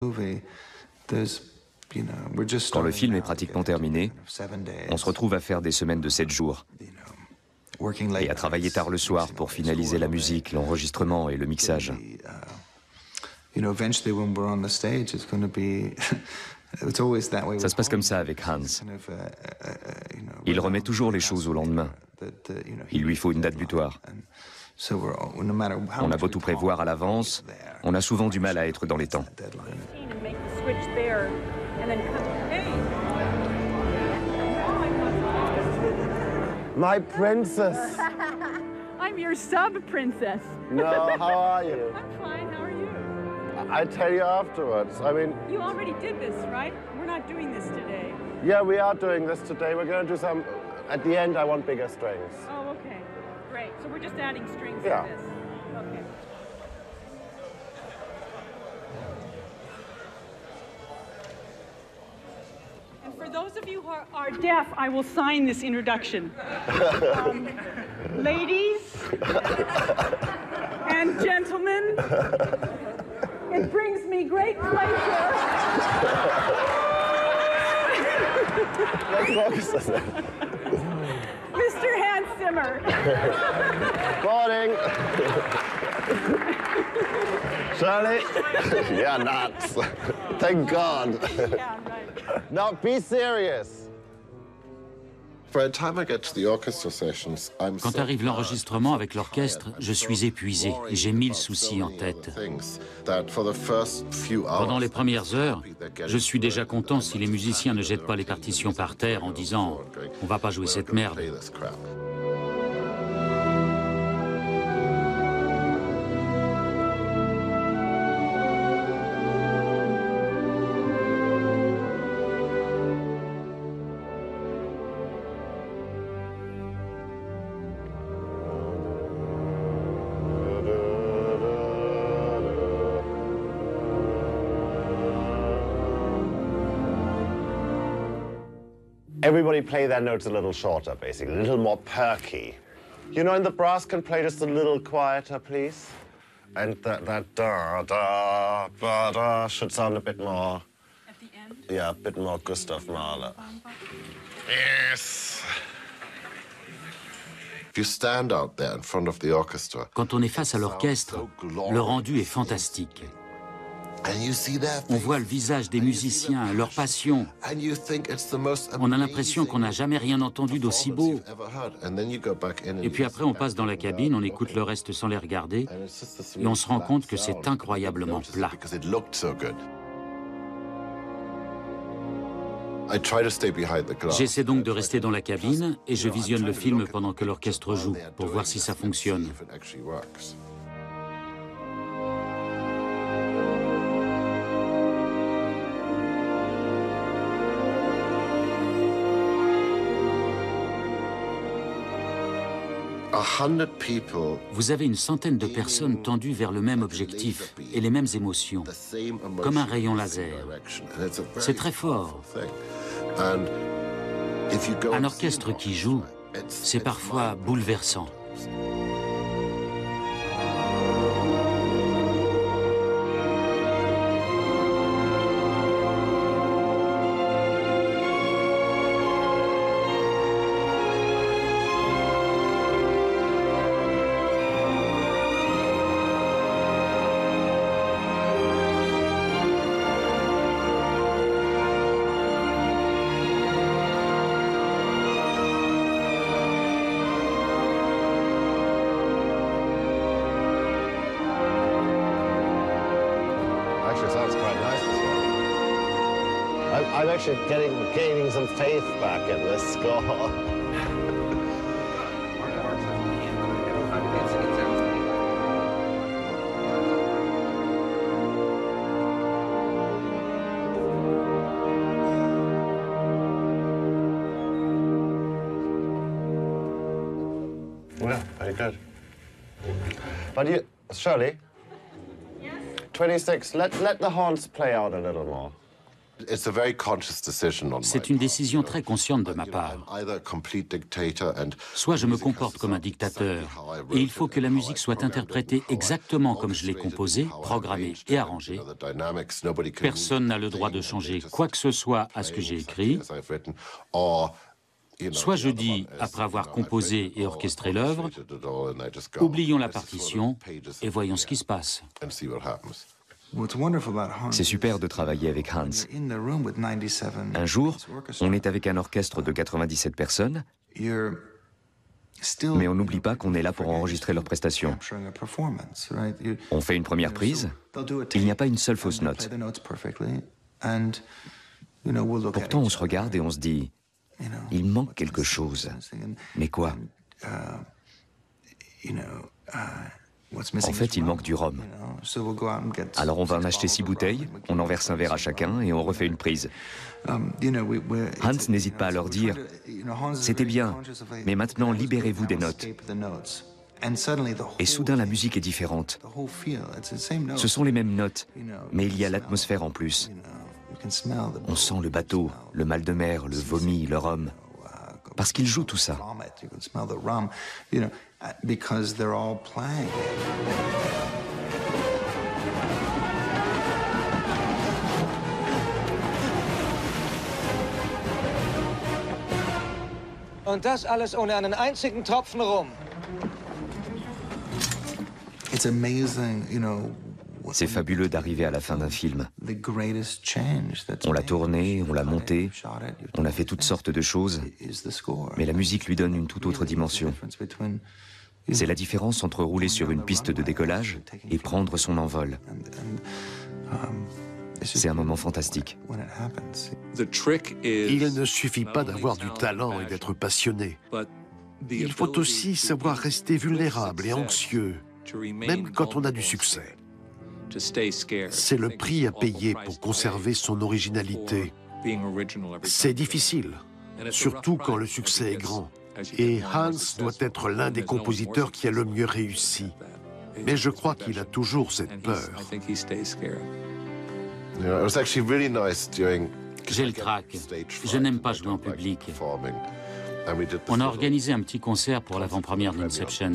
Quand le film est pratiquement terminé, on se retrouve à faire des semaines de 7 jours et à travailler tard le soir pour finaliser la musique, l'enregistrement et le mixage. Ça se passe comme ça avec Hans. Il remet toujours les choses au lendemain. Il lui faut une date butoir. On a beau tout prévoir à l'avance, on a souvent du mal à être dans les temps. My princess. I'm your sub-princess. No, how are you? I'm fine, how are you? I'll tell you afterwards. I mean... You already did this, right? We're not doing this today. Yeah, we are doing this today. We're going to do some... At the end, I want bigger strings. Oh, okay. Great. So we're just adding strings Yeah. to this. Okay. And for those of you who are deaf, I will sign this introduction. Ladies and gentlemen, it brings me great pleasure. Let's focus on it. Mr. Hans Zimmer. Morning. Shirley? Yeah, nuts. Thank God. Yeah, right. Now, be serious. Quand arrive l'enregistrement avec l'orchestre, je suis épuisé et j'ai 1000 soucis en tête. Pendant les premières heures, je suis déjà content si les musiciens ne jettent pas les partitions par terre en disant « on va pas jouer cette merde ». Everybody play their notes a little shorter, basically, a little more perky. You know, and the brass can play just a little quieter, please. And that da da ba da should sound a bit more. At the end? Yeah, a bit more Gustav Mahler. Yes. Quand on est face à l'orchestre, le rendu est fantastique. On voit le visage des musiciens, leur passion. On a l'impression qu'on n'a jamais rien entendu d'aussi beau. Et puis après, on passe dans la cabine, on écoute le reste sans les regarder, et on se rend compte que c'est incroyablement plat. J'essaie donc de rester dans la cabine, et je visionne le film pendant que l'orchestre joue, pour voir si ça fonctionne. Vous avez une centaine de personnes tendues vers le même objectif et les mêmes émotions, comme un rayon laser. C'est très fort. Un orchestre qui joue, c'est parfois bouleversant. I'm actually gaining some faith back in this score. Yeah, very good. But you, Shirley? Yes? 26, let the horns play out a little more. C'est une décision très consciente de ma part. Soit je me comporte comme un dictateur, et il faut que la musique soit interprétée exactement comme je l'ai composée, programmée et arrangée. Personne n'a le droit de changer quoi que ce soit à ce que j'ai écrit. Soit je dis, après avoir composé et orchestré l'œuvre, oublions la partition et voyons ce qui se passe. C'est super de travailler avec Hans. Un jour, on est avec un orchestre de 97 personnes, mais on n'oublie pas qu'on est là pour enregistrer leurs prestations. On fait une première prise, il n'y a pas une seule fausse note. Pourtant, on se regarde et on se dit, il manque quelque chose. Mais quoi? En fait, il manque du rhum. Alors on va en acheter 6 bouteilles, on en verse un verre à chacun et on refait une prise. Hans n'hésite pas à leur dire « C'était bien, mais maintenant libérez-vous des notes ». Et soudain la musique est différente. Ce sont les mêmes notes, mais il y a l'atmosphère en plus. On sent le bateau, le mal de mer, le vomi, le rhum. Parce qu'il joue tout ça. Und das alles ohne einen einzigen Tropfen Rum. It's amazing, C'est fabuleux d'arriver à la fin d'un film. On l'a tourné, on l'a monté, on a fait toutes sortes de choses, mais la musique lui donne une toute autre dimension. C'est la différence entre rouler sur une piste de décollage et prendre son envol. C'est un moment fantastique. Il ne suffit pas d'avoir du talent et d'être passionné. Il faut aussi savoir rester vulnérable et anxieux, même quand on a du succès. C'est le prix à payer pour conserver son originalité. C'est difficile, surtout quand le succès est grand. Et Hans doit être l'un des compositeurs qui a le mieux réussi. Mais je crois qu'il a toujours cette peur. J'ai le trac. Je n'aime pas jouer en public. On a organisé un petit concert pour l'avant-première d'Inception.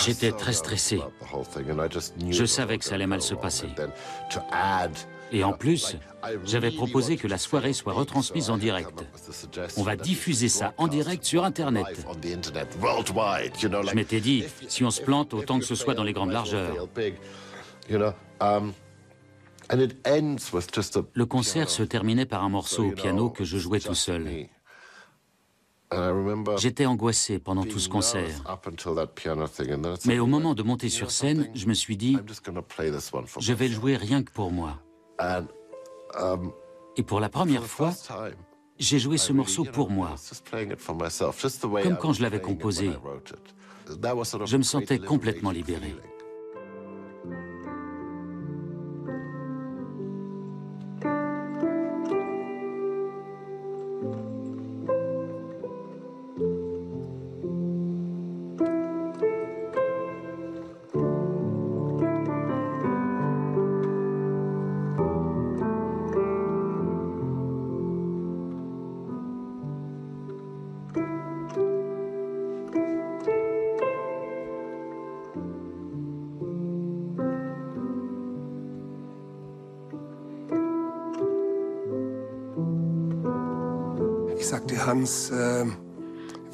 J'étais très stressé. Je savais que ça allait mal se passer. Et en plus, j'avais proposé que la soirée soit retransmise en direct. On va diffuser ça en direct sur Internet. Je m'étais dit, si on se plante, autant que ce soit dans les grandes largeurs. Le concert se terminait par un morceau au piano que je jouais tout seul. J'étais angoissé pendant tout ce concert. Mais au moment de monter sur scène, je me suis dit, je vais le jouer rien que pour moi. Et pour la première fois, j'ai joué ce morceau pour moi, comme quand je l'avais composé. Je me sentais complètement libéré.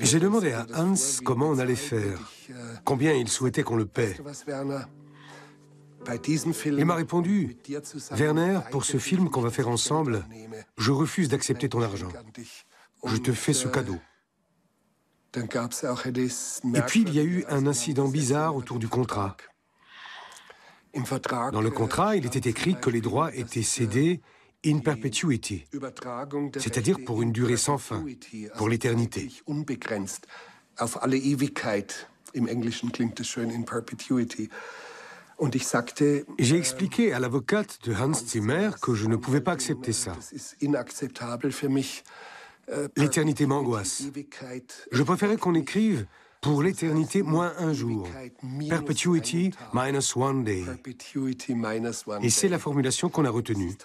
J'ai demandé à Hans comment on allait faire, combien il souhaitait qu'on le paie. Il m'a répondu, « Werner, pour ce film qu'on va faire ensemble, je refuse d'accepter ton argent. Je te fais ce cadeau. » Et puis il y a eu un incident bizarre autour du contrat. Dans le contrat, il était écrit que les droits étaient cédés in perpetuity, c'est-à-dire pour une durée sans fin, pour l'éternité. J'ai expliqué à l'avocate de Hans Zimmer que je ne pouvais pas accepter ça. L'éternité m'angoisse. Je préférais qu'on écrive Pour l'éternité, moins un jour. Perpetuity minus one day. Et c'est la formulation qu'on a retenue.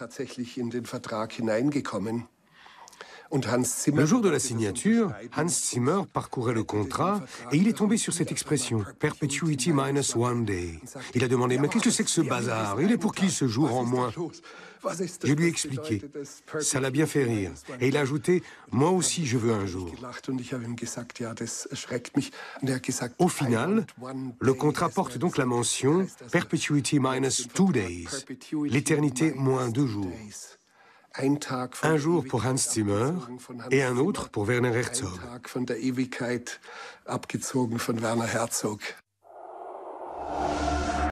Le jour de la signature, Hans Zimmer parcourait le contrat et il est tombé sur cette expression, Perpetuity minus one day. Il a demandé, mais qu'est-ce que c'est que ce bazar? Il est pour qui ce jour en moins? Je lui ai expliqué. Ça l'a bien fait rire. Et il a ajouté, moi aussi je veux un jour. Au final, le contrat porte donc la mention Perpetuity minus 2 days, l'éternité moins 2 jours. Un jour pour Hans Zimmer et un autre pour Werner Herzog. Abgezogen von Werner Herzog.